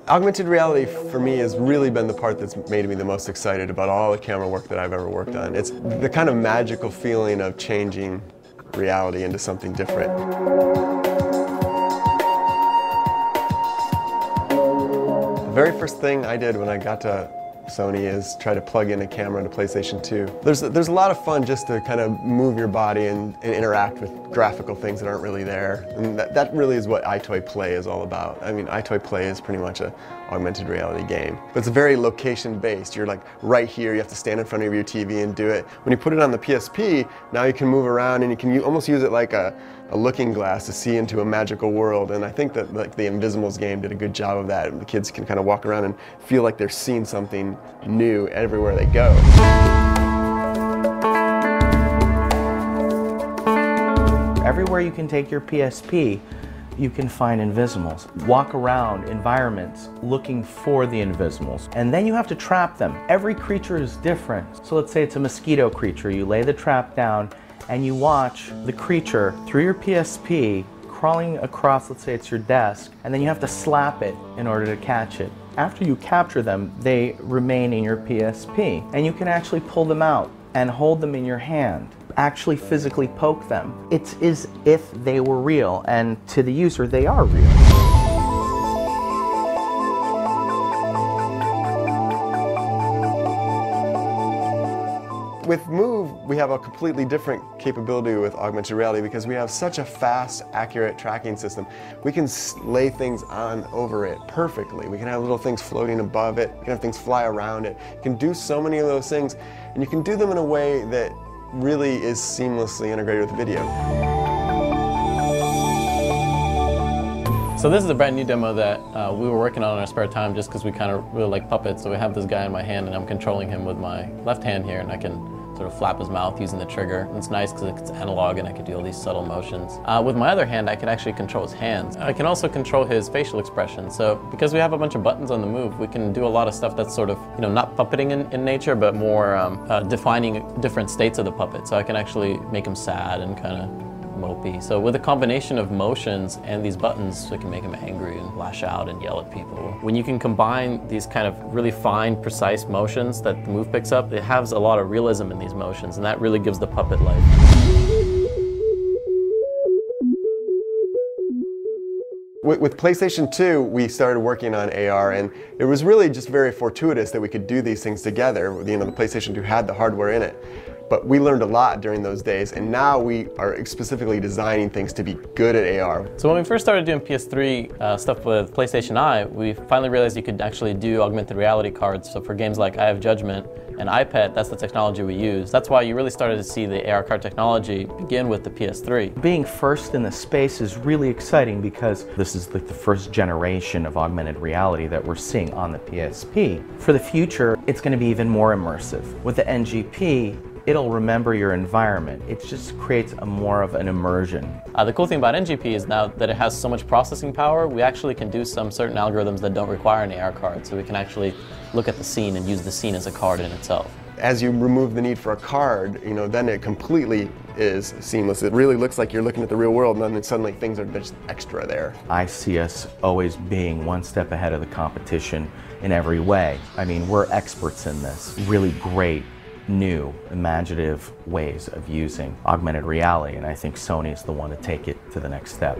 Augmented reality for me has really been the part that's made me the most excited about all the camera work that I've ever worked on. It's the kind of magical feeling of changing reality into something different. The very first thing I did when I got to Sony is try to plug in a camera into PlayStation 2. There's a lot of fun just to kind of move your body and interact with graphical things that aren't really there. And that really is what EyeToy Play is all about. I mean, EyeToy Play is pretty much an augmented reality game. But it's very location-based. You're like right here, you have to stand in front of your TV and do it. When you put it on the PSP, now you can move around and you can almost use it like a looking glass to see into a magical world. And I think that like the Invisibles game did a good job of that. The kids can kind of walk around and feel like they're seeing something new everywhere they go. Everywhere you can take your PSP, you can find Invisibles. Walk around environments looking for the Invisibles, and then you have to trap them. Every creature is different. So let's say it's a mosquito creature. You lay the trap down and you watch the creature through your PSP crawling across, let's say it's your desk, and then you have to slap it in order to catch it. After you capture them, they remain in your PSP, and you can actually pull them out and hold them in your hand. Actually physically poke them. It's as if they were real, and to the user, they are real. With Move, we have a completely different capability with augmented reality because we have such a fast, accurate tracking system. We can lay things on over it perfectly. We can have little things floating above it. We can have things fly around it. You can do so many of those things, and you can do them in a way that really is seamlessly integrated with video. So this is a brand new demo that we were working on in our spare time just because we kind of really like puppets. So we have this guy in my hand and I'm controlling him with my left hand here, and I can sort of flap his mouth using the trigger. And it's nice because it's analog and I can do all these subtle motions. With my other hand, I can actually control his hands. I can also control his facial expression. So because we have a bunch of buttons on the Move, we can do a lot of stuff that's sort of, you know, not puppeting in nature, but more defining different states of the puppet. So I can actually make him sad and kind of mopey. So with a combination of motions and these buttons, we can make him angry and lash out and yell at people. When you can combine these kind of really fine, precise motions that the Move picks up, it has a lot of realism in these motions, and that really gives the puppet life. With PlayStation 2, we started working on AR, and it was really just very fortuitous that we could do these things together. You know, the PlayStation 2 had the hardware in it. But we learned a lot during those days, and now we are specifically designing things to be good at AR. So when we first started doing PS3 stuff with PlayStation Eye, we finally realized you could actually do augmented reality cards. So for games like Eye of Judgment and iPad, that's the technology we use. That's why you really started to see the AR card technology begin with the PS3. Being first in the space is really exciting because this is like the first generation of augmented reality that we're seeing on the PSP. For the future, it's going to be even more immersive. With the NGP, it'll remember your environment. It just creates more of an immersion. The cool thing about NGP is now that it has so much processing power, we actually can do some certain algorithms that don't require an AR card. So we can actually look at the scene and use the scene as a card in itself. As you remove the need for a card, you know, then it completely is seamless. It really looks like you're looking at the real world, and then suddenly things are just extra there. I see us always being one step ahead of the competition in every way. I mean, we're experts in this. Really great, new, imaginative ways of using augmented reality, and I think Sony is the one to take it to the next step.